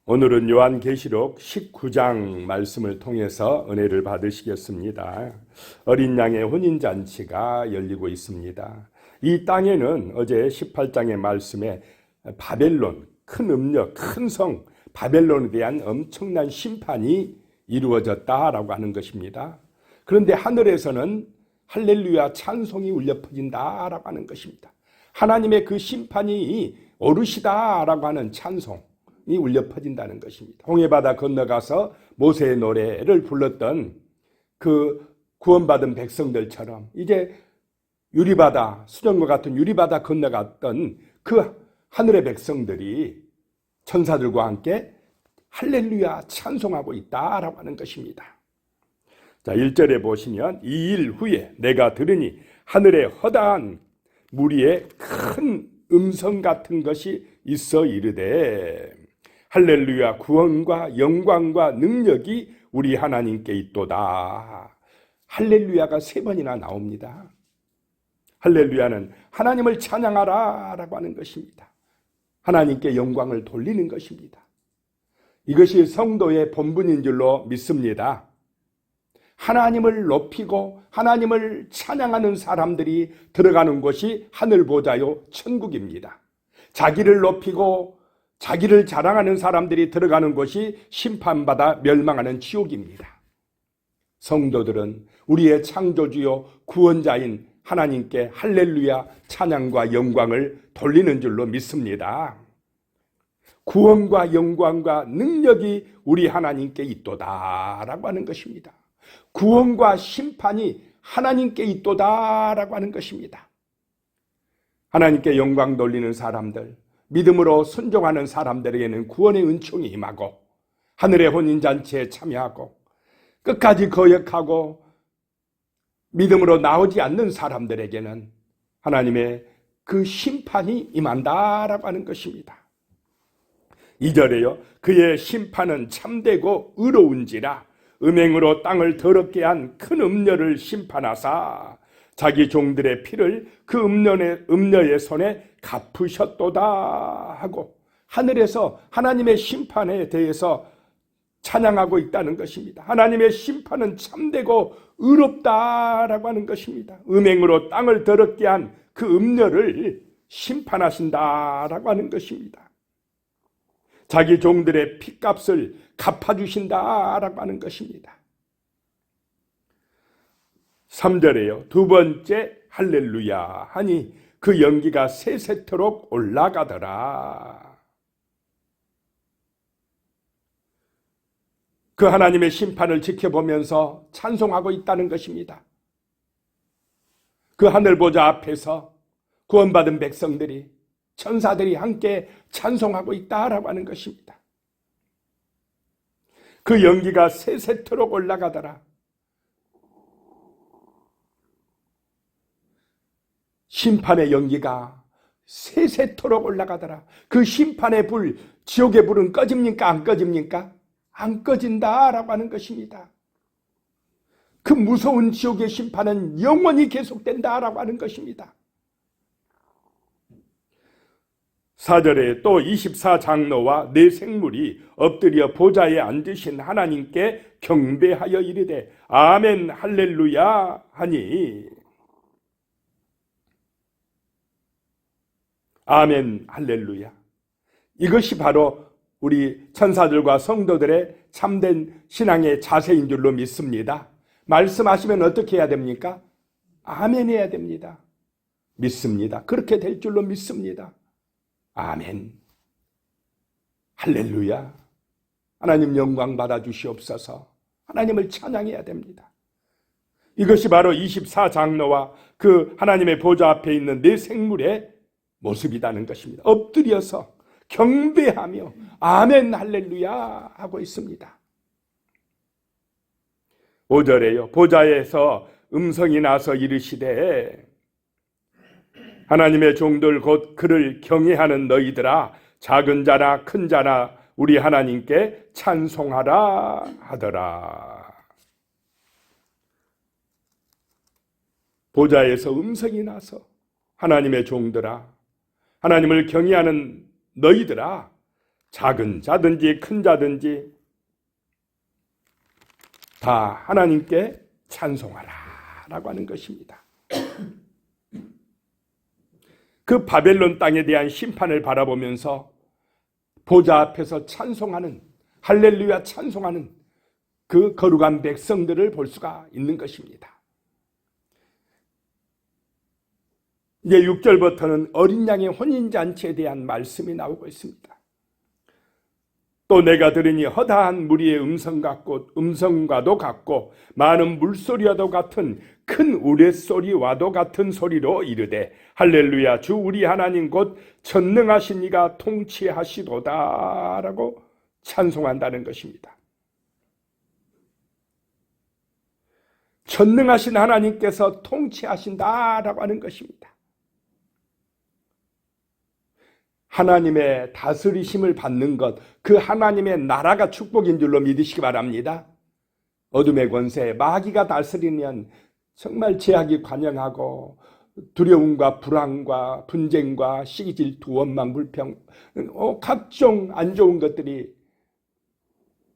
오늘은 요한계시록 19장 말씀을 통해서 은혜를 받으시겠습니다. 어린 양의 혼인잔치가 열리고 있습니다. 이 땅에는 어제 18장의 말씀에 바벨론, 큰 음녀, 큰 성 바벨론에 대한 엄청난 심판이 이루어졌다라고 하는 것입니다. 그런데 하늘에서는 할렐루야 찬송이 울려 퍼진다라고 하는 것입니다. 하나님의 그 심판이 오르시다라고 하는 찬송 이 울려 퍼진다는 것입니다. 홍해바다 건너가서 모세의 노래를 불렀던 그 구원받은 백성들처럼 이제 유리바다, 수정과 같은 유리바다 건너갔던 그 하늘의 백성들이 천사들과 함께 할렐루야 찬송하고 있다라고 하는 것입니다. 자, 1절에 보시면 이 일 후에 내가 들으니 하늘에 허다한 무리의 큰 음성 같은 것이 있어 이르되 할렐루야 구원과 영광과 능력이 우리 하나님께 있도다. 할렐루야가 3번이나 나옵니다. 할렐루야는 하나님을 찬양하라 라고 하는 것입니다. 하나님께 영광을 돌리는 것입니다. 이것이 성도의 본분인 줄로 믿습니다. 하나님을 높이고 하나님을 찬양하는 사람들이 들어가는 곳이 하늘보좌요 천국입니다. 자기를 높이고 자기를 자랑하는 사람들이 들어가는 곳이 심판받아 멸망하는 지옥입니다. 성도들은 우리의 창조주요 구원자인 하나님께 할렐루야 찬양과 영광을 돌리는 줄로 믿습니다. 구원과 영광과 능력이 우리 하나님께 있도다라고 하는 것입니다. 구원과 심판이 하나님께 있도다라고 하는 것입니다. 하나님께 영광 돌리는 사람들, 믿음으로 순종하는 사람들에게는 구원의 은총이 임하고 하늘의 혼인잔치에 참여하고 끝까지 거역하고 믿음으로 나오지 않는 사람들에게는 하나님의 그 심판이 임한다라고 하는 것입니다. 2절에요. 그의 심판은 참되고 의로운지라 음행으로 땅을 더럽게 한 큰 음녀를 심판하사 자기 종들의 피를 그 음녀의 손에 갚으셨도다 하고 하늘에서 하나님의 심판에 대해서 찬양하고 있다는 것입니다. 하나님의 심판은 참되고 의롭다라고 하는 것입니다. 음행으로 땅을 더럽게 한 그 음녀를 심판하신다라고 하는 것입니다. 자기 종들의 피값을 갚아주신다라고 하는 것입니다. 3절에요. 두 번째 할렐루야 하니 그 연기가 세세토록 올라가더라. 그 하나님의 심판을 지켜보면서 찬송하고 있다는 것입니다. 그 하늘보좌 앞에서 구원받은 백성들이 천사들이 함께 찬송하고 있다라고 하는 것입니다. 그 연기가 세세토록 올라가더라. 심판의 연기가 세세토록 올라가더라. 그 심판의 불, 지옥의 불은 꺼집니까? 안 꺼집니까? 안 꺼진다라고 하는 것입니다. 그 무서운 지옥의 심판은 영원히 계속된다라고 하는 것입니다. 4절에 또 24장로와 네 생물이 엎드려 보좌에 앉으신 하나님께 경배하여 이르되 아멘 할렐루야 하니 아멘 할렐루야. 이것이 바로 우리 천사들과 성도들의 참된 신앙의 자세인 줄로 믿습니다. 말씀하시면 어떻게 해야 됩니까? 아멘 해야 됩니다. 믿습니다. 그렇게 될 줄로 믿습니다. 아멘 할렐루야. 하나님 영광 받아 주시옵소서. 하나님을 찬양해야 됩니다. 이것이 바로 24장로와 그 하나님의 보좌 앞에 있는 네 생물의 모습이라는 것입니다. 엎드려서 경배하며 아멘 할렐루야 하고 있습니다. 5절에요. 보좌에서 음성이 나서 이르시되 하나님의 종들 곧 그를 경외하는 너희들아 작은 자나 큰 자나 우리 하나님께 찬송하라 하더라. 보좌에서 음성이 나서 하나님의 종들아 하나님을 경외하는 너희들아 작은 자든지 큰 자든지 다 하나님께 찬송하라 라고 하는 것입니다. 그 바벨론 땅에 대한 심판을 바라보면서 보좌 앞에서 찬송하는, 할렐루야 찬송하는 그 거룩한 백성들을 볼 수가 있는 것입니다. 이제 6절부터는 어린 양의 혼인잔치에 대한 말씀이 나오고 있습니다. 또 내가 들으니 허다한 무리의 음성과도 같고 많은 물소리와도 같은 큰 우레소리와도 같은 소리로 이르되 할렐루야 주 우리 하나님 곧 전능하신 이가 통치하시도다 라고 찬송한다는 것입니다. 전능하신 하나님께서 통치하신다라고 하는 것입니다. 하나님의 다스리심을 받는 것, 그 하나님의 나라가 축복인 줄로 믿으시기 바랍니다. 어둠의 권세, 마귀가 다스리면 정말 제약이 관영하고 두려움과 불안과 분쟁과 시기 질투 원망 불평 각종 안 좋은 것들이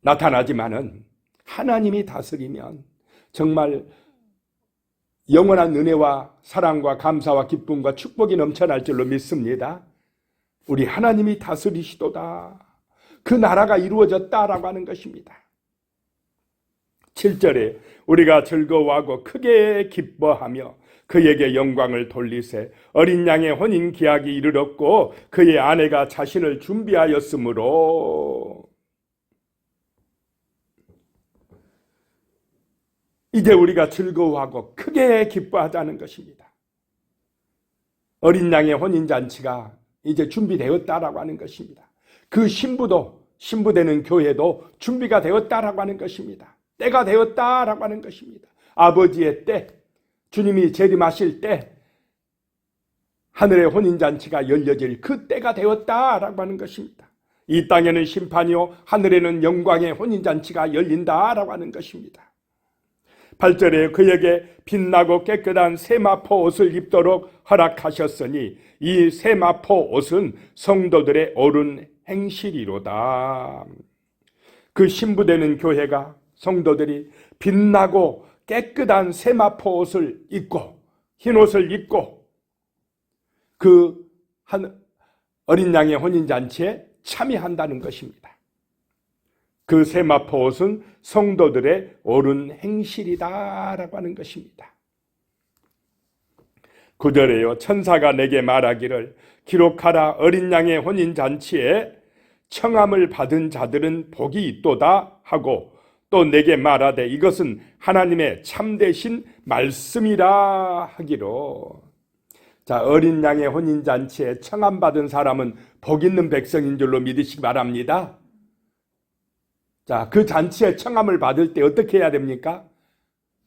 나타나지만은 하나님이 다스리면 정말 영원한 은혜와 사랑과 감사와 기쁨과 축복이 넘쳐날 줄로 믿습니다. 우리 하나님이 다스리시도다. 그 나라가 이루어졌다라고 하는 것입니다. 7절에 우리가 즐거워하고 크게 기뻐하며 그에게 영광을 돌리세 어린 양의 혼인 기약이 이르렀고 그의 아내가 자신을 준비하였으므로 이제 우리가 즐거워하고 크게 기뻐하자는 것입니다. 어린 양의 혼인잔치가 이제 준비되었다라고 하는 것입니다. 그 신부되는 교회도 준비가 되었다라고 하는 것입니다. 때가 되었다라고 하는 것입니다. 아버지의 때, 주님이 재림하실 때 하늘의 혼인잔치가 열려질 그 때가 되었다라고 하는 것입니다. 이 땅에는 심판이요 하늘에는 영광의 혼인잔치가 열린다라고 하는 것입니다. 8절에 그에게 빛나고 깨끗한 세마포 옷을 입도록 허락하셨으니 이 세마포 옷은 성도들의 옳은 행실이로다. 그 신부되는 교회가 성도들이 빛나고 깨끗한 세마포 옷을 입고 흰 옷을 입고 그 어린 양의 혼인잔치에 참여한다는 것입니다. 그 세마포 옷은 성도들의 옳은 행실이다라고 하는 것입니다. 9절에요. 천사가 내게 말하기를 기록하라 어린 양의 혼인잔치에 청함을 받은 자들은 복이 있도다 하고 또 내게 말하되 이것은 하나님의 참되신 말씀이라 하기로. 자, 어린 양의 혼인잔치에 청함 받은 사람은 복 있는 백성인 줄로 믿으시기 바랍니다. 자, 그 잔치에 청함을 받을 때 어떻게 해야 됩니까?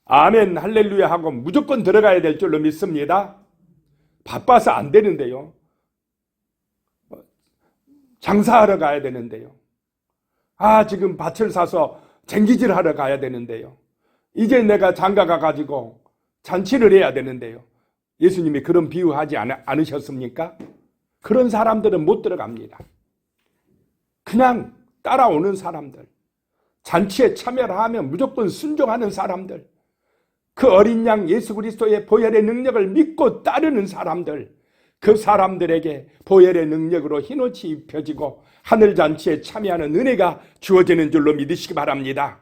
아멘 할렐루야 하고 무조건 들어가야 될 줄로 믿습니다. 바빠서 안 되는데요. 장사하러 가야 되는데요. 지금 밭을 사서 쟁기질 하러 가야 되는데요. 이제 내가 장가가 가지고 잔치를 해야 되는데요. 예수님이 그런 비유하지 않으셨습니까? 그런 사람들은 못 들어갑니다. 그냥 따라오는 사람들, 잔치에 참여를 하면 무조건 순종하는 사람들, 그 어린 양 예수 그리스도의 보혈의 능력을 믿고 따르는 사람들, 그 사람들에게 보혈의 능력으로 흰옷이 입혀지고 하늘잔치에 참여하는 은혜가 주어지는 줄로 믿으시기 바랍니다.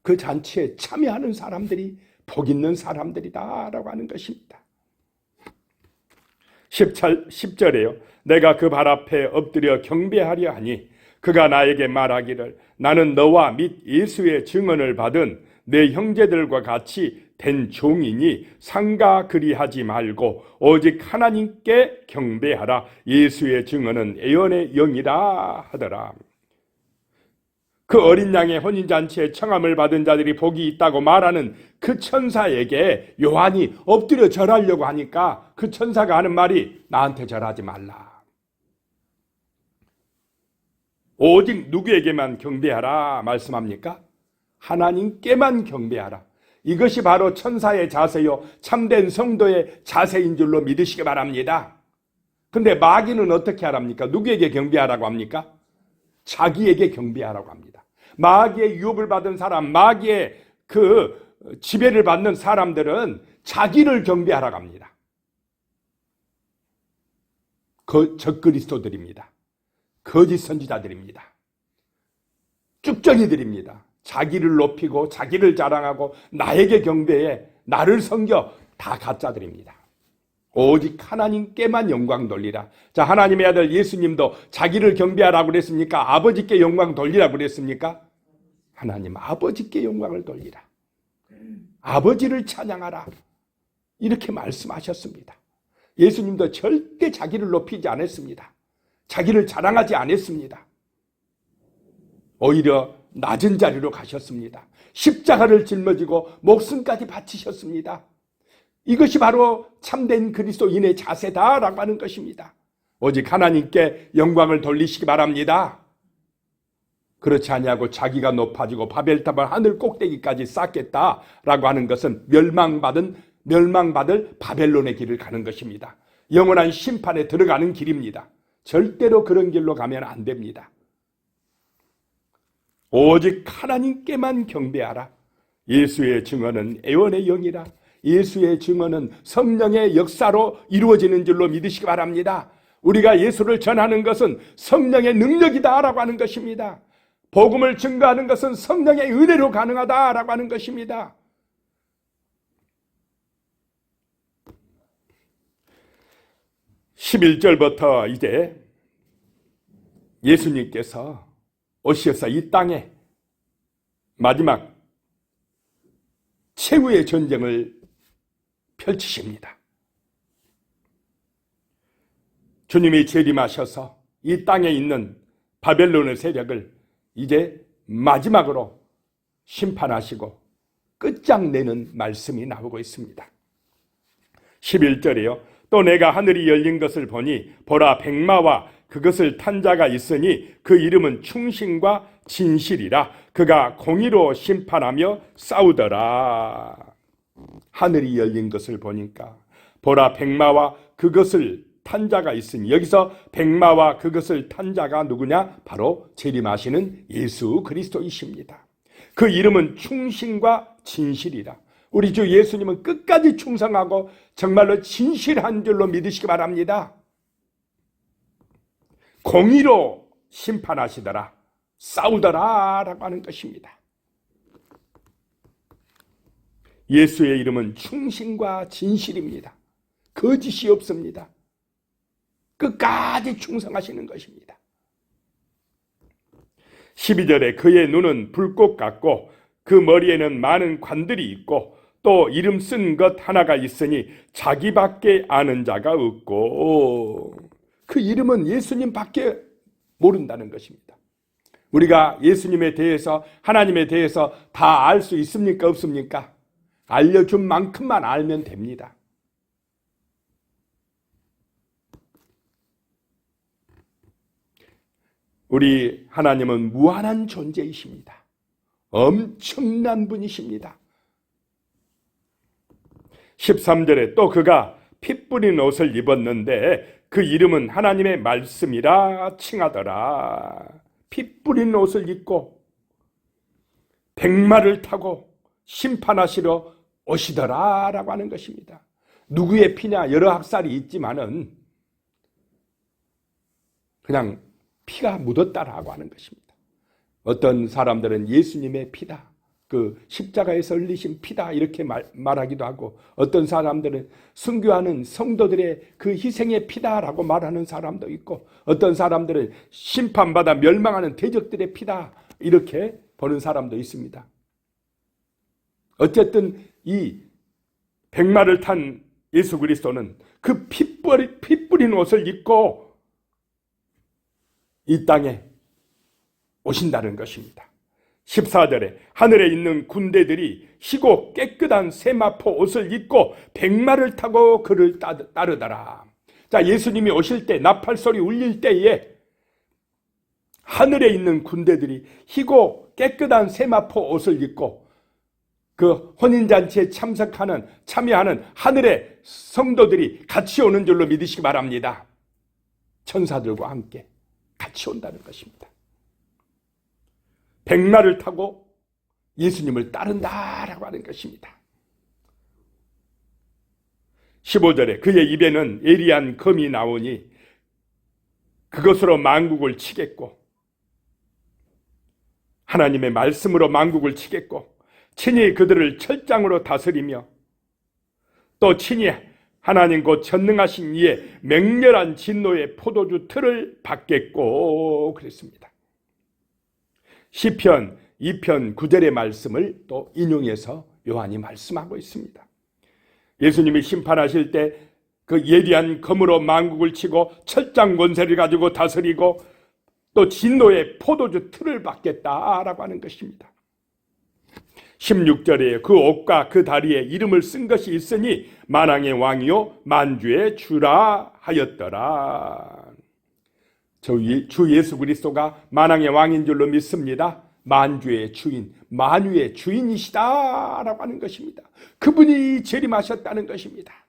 그 잔치에 참여하는 사람들이 복 있는 사람들이다라고 하는 것입니다. 10절에요. 내가 그 발 앞에 엎드려 경배하려 하니 그가 나에게 말하기를 나는 너와 및 예수의 증언을 받은 내 형제들과 같이 된 종이니 상가 그리하지 말고 오직 하나님께 경배하라. 예수의 증언은 애언의 영이라 하더라. 그 어린 양의 혼인잔치에 청함을 받은 자들이 복이 있다고 말하는 그 천사에게 요한이 엎드려 절하려고 하니까 그 천사가 하는 말이 나한테 절하지 말라. 오직 누구에게만 경배하라 말씀합니까? 하나님께만 경배하라. 이것이 바로 천사의 자세요 참된 성도의 자세인 줄로 믿으시기 바랍니다. 근데 마귀는 어떻게 하랍니까? 누구에게 경배하라고 합니까? 자기에게 경배하라고 합니다. 마귀의 유혹을 받은 사람, 마귀의 그 지배를 받는 사람들은 자기를 경배하라고 합니다. 적그리스도들입니다. 거짓 선지자들입니다. 쭉정이들입니다. 자기를 높이고 자기를 자랑하고 나에게 경배해 나를 섬겨, 다 가짜들입니다. 오직 하나님께만 영광 돌리라. 자, 하나님의 아들 예수님도 자기를 경배하라고 그랬습니까? 아버지께 영광 돌리라고 그랬습니까? 하나님 아버지께 영광을 돌리라. 아버지를 찬양하라. 이렇게 말씀하셨습니다. 예수님도 절대 자기를 높이지 않았습니다. 자기를 자랑하지 않았습니다. 오히려 낮은 자리로 가셨습니다. 십자가를 짊어지고 목숨까지 바치셨습니다. 이것이 바로 참된 그리스도인의 자세다라고 하는 것입니다. 오직 하나님께 영광을 돌리시기 바랍니다. 그렇지 아니하고 자기가 높아지고 바벨탑을 하늘 꼭대기까지 쌓겠다라고 하는 것은 멸망받을 바벨론의 길을 가는 것입니다. 영원한 심판에 들어가는 길입니다. 절대로 그런 길로 가면 안 됩니다. 오직 하나님께만 경배하라. 예수의 증언은 애원의 영이라. 예수의 증언은 성령의 역사로 이루어지는 줄로 믿으시기 바랍니다. 우리가 예수를 전하는 것은 성령의 능력이다라고 하는 것입니다. 복음을 증거하는 것은 성령의 은혜로 가능하다라고 하는 것입니다. (11절부터) 이제 예수님께서 오셔서 이 땅에 마지막 최후의 전쟁을 펼치십니다. 주님이 재림하셔서 이 땅에 있는 바벨론의 세력을 이제 마지막으로 심판하시고 끝장내는 말씀이 나오고 있습니다. 11절이요. 또 내가 하늘이 열린 것을 보니 보라 백마와 그것을 탄 자가 있으니 그 이름은 충신과 진실이라. 그가 공의로 심판하며 싸우더라. 하늘이 열린 것을 보니까 보라 백마와 그것을 탄 자가 있으니, 여기서 백마와 그것을 탄 자가 누구냐? 바로 재림하시는 예수 그리스도이십니다. 그 이름은 충신과 진실이라. 우리 주 예수님은 끝까지 충성하고 정말로 진실한 줄로 믿으시기 바랍니다. 공의로 심판하시더라, 싸우더라 라고 하는 것입니다. 예수의 이름은 충신과 진실입니다. 거짓이 없습니다. 끝까지 충성하시는 것입니다. 12절에 그의 눈은 불꽃 같고 그 머리에는 많은 관들이 있고 또 이름 쓴 것 하나가 있으니 자기밖에 아는 자가 없고, 그 이름은 예수님밖에 모른다는 것입니다. 우리가 예수님에 대해서, 하나님에 대해서 다 알 수 있습니까? 없습니까? 알려준 만큼만 알면 됩니다. 우리 하나님은 무한한 존재이십니다. 엄청난 분이십니다. 13절에 또 그가 피 뿌린 옷을 입었는데 그 이름은 하나님의 말씀이라 칭하더라. 피 뿌린 옷을 입고 백마를 타고 심판하시러 오시더라 라고 하는 것입니다. 누구의 피냐? 여러 학살이 있지만은 그냥 피가 묻었다라고 하는 것입니다. 어떤 사람들은 예수님의 피다, 그 십자가에서 흘리신 피다 이렇게 말하기도 하고, 어떤 사람들은 순교하는 성도들의 그 희생의 피다라고 말하는 사람도 있고, 어떤 사람들은 심판받아 멸망하는 대적들의 피다 이렇게 보는 사람도 있습니다. 어쨌든 이 백마를 탄 예수 그리스도는 그 피 뿌린 옷을 입고 이 땅에 오신다는 것입니다. 14절에 하늘에 있는 군대들이 희고 깨끗한 세마포 옷을 입고 백마를 타고 그를 따르더라. 자, 예수님이 오실 때, 나팔소리 울릴 때에 하늘에 있는 군대들이 희고 깨끗한 세마포 옷을 입고 그 혼인잔치에 참여하는 하늘의 성도들이 같이 오는 줄로 믿으시기 바랍니다. 천사들과 함께 같이 온다는 것입니다. 백마를 타고 예수님을 따른다라고 하는 것입니다. 15절에 그의 입에는 예리한 검이 나오니 그것으로 만국을 치겠고, 하나님의 말씀으로 만국을 치겠고, 친히 그들을 철장으로 다스리며, 또 친히 하나님 곧 전능하신 이의 맹렬한 진노의 포도주 틀을 받겠고 그랬습니다. 시편 2편 9절의 말씀을 또 인용해서 요한이 말씀하고 있습니다. 예수님이 심판하실 때 그 예리한 검으로 만국을 치고 철장 권세를 가지고 다스리고 또 진노의 포도주 틀을 받겠다라고 하는 것입니다. 16절에 그 옷과 그 다리에 이름을 쓴 것이 있으니 만왕의 왕이요 만주의 주라 하였더라. 주 예수 그리스도가 만왕의 왕인 줄로 믿습니다. 만주의 주인, 만유의 주인이시다라고 하는 것입니다. 그분이 재림하셨다는 것입니다.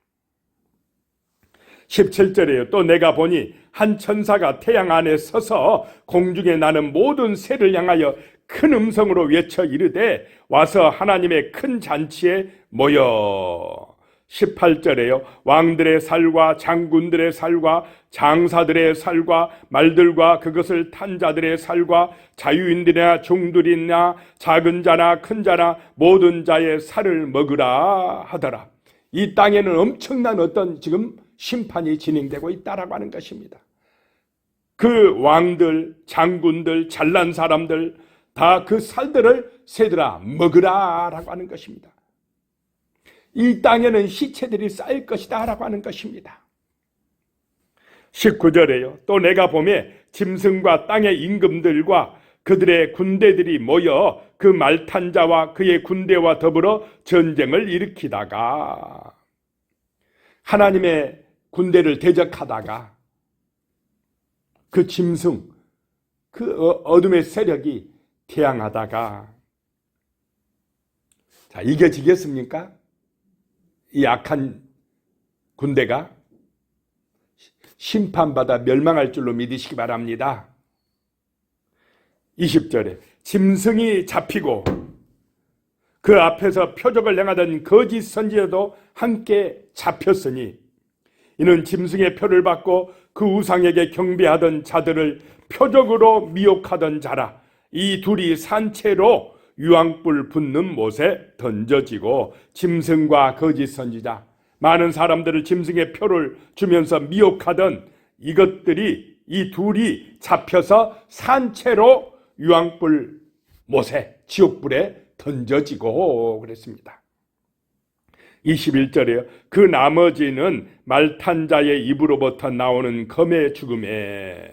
17절에요. 또 내가 보니 한 천사가 태양 안에 서서 공중에 나는 모든 새를 향하여 큰 음성으로 외쳐 이르되 와서 하나님의 큰 잔치에 모여. 18절에요. 왕들의 살과 장군들의 살과 장사들의 살과 말들과 그것을 탄 자들의 살과 자유인들이나 종들이나 작은 자나 큰 자나 모든 자의 살을 먹으라 하더라. 이 땅에는 엄청난 어떤 지금 심판이 진행되고 있다라고 하는 것입니다. 그 왕들, 장군들, 잘난 사람들 다 그 살들을 새들아 먹으라 라고 하는 것입니다. 이 땅에는 시체들이 쌓일 것이다 라고 하는 것입니다. 19절에요. 또 내가 보매 짐승과 땅의 임금들과 그들의 군대들이 모여 그 말탄 자와 그의 군대와 더불어 전쟁을 일으키다가, 하나님의 군대를 대적하다가 그 짐승, 그 어둠의 세력이 태양하다가, 자, 이겨지겠습니까? 이 악한 군대가 심판받아 멸망할 줄로 믿으시기 바랍니다. 20절에 짐승이 잡히고 그 앞에서 표적을 행하던 거짓 선지자도 함께 잡혔으니 이는 짐승의 표를 받고 그 우상에게 경배하던 자들을 표적으로 미혹하던 자라. 이 둘이 산채로 유황불 붙는 못에 던져지고, 짐승과 거짓 선지자, 많은 사람들을 짐승의 표를 주면서 미혹하던 이것들이, 이 둘이 잡혀서 산채로 유황불 못에, 지옥불에 던져지고 그랬습니다. 21절에요. 그 나머지는 말탄 자의 입으로부터 나오는 검의 죽음에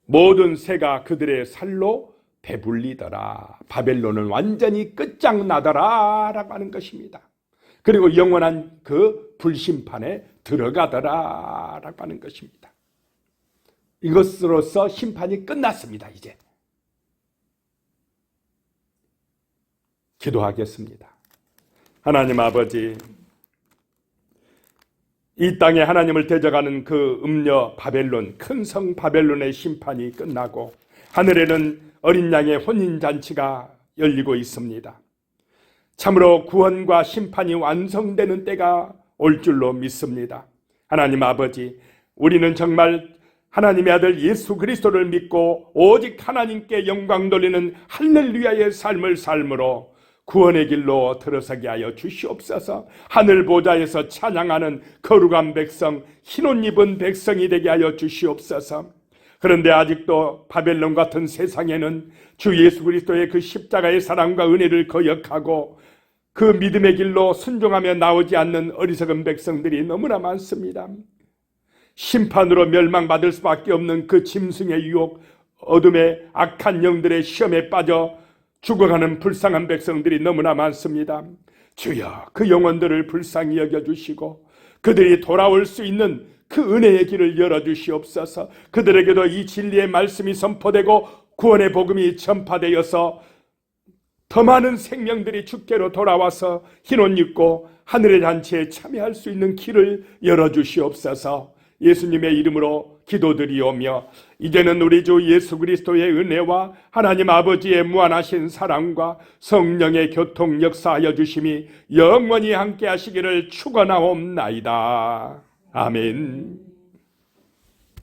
모든 새가 그들의 살로 배불리더라. 바벨론은 완전히 끝장나더라 라고 하는 것입니다. 그리고 영원한 그 불심판에 들어가더라 라고 하는 것입니다. 이것으로서 심판이 끝났습니다. 이제 기도하겠습니다. 하나님 아버지, 이 땅에 하나님을 대적하는 그 음녀 바벨론, 큰 성 바벨론의 심판이 끝나고 하늘에는 어린 양의 혼인잔치가 열리고 있습니다. 참으로 구원과 심판이 완성되는 때가 올 줄로 믿습니다. 하나님 아버지, 우리는 정말 하나님의 아들 예수 그리스도를 믿고 오직 하나님께 영광 돌리는 할렐루야의 삶을 삶으로 구원의 길로 들어서게 하여 주시옵소서. 하늘 보좌에서 찬양하는 거룩한 백성, 흰옷 입은 백성이 되게 하여 주시옵소서. 그런데 아직도 바벨론 같은 세상에는 주 예수 그리스도의 그 십자가의 사랑과 은혜를 거역하고 그 믿음의 길로 순종하며 나오지 않는 어리석은 백성들이 너무나 많습니다. 심판으로 멸망받을 수밖에 없는 그 짐승의 유혹, 어둠의 악한 영들의 시험에 빠져 죽어가는 불쌍한 백성들이 너무나 많습니다. 주여, 그 영혼들을 불쌍히 여겨주시고 그들이 돌아올 수 있는 그 은혜의 길을 열어주시옵소서. 그들에게도 이 진리의 말씀이 선포되고 구원의 복음이 전파되어서 더 많은 생명들이 주께로 돌아와서 흰옷 입고 하늘의 잔치에 참여할 수 있는 길을 열어주시옵소서. 예수님의 이름으로 기도드리오며 이제는 우리 주 예수 그리스도의 은혜와 하나님 아버지의 무한하신 사랑과 성령의 교통 역사하여 주심이 영원히 함께 하시기를 축원하옵나이다. 아멘.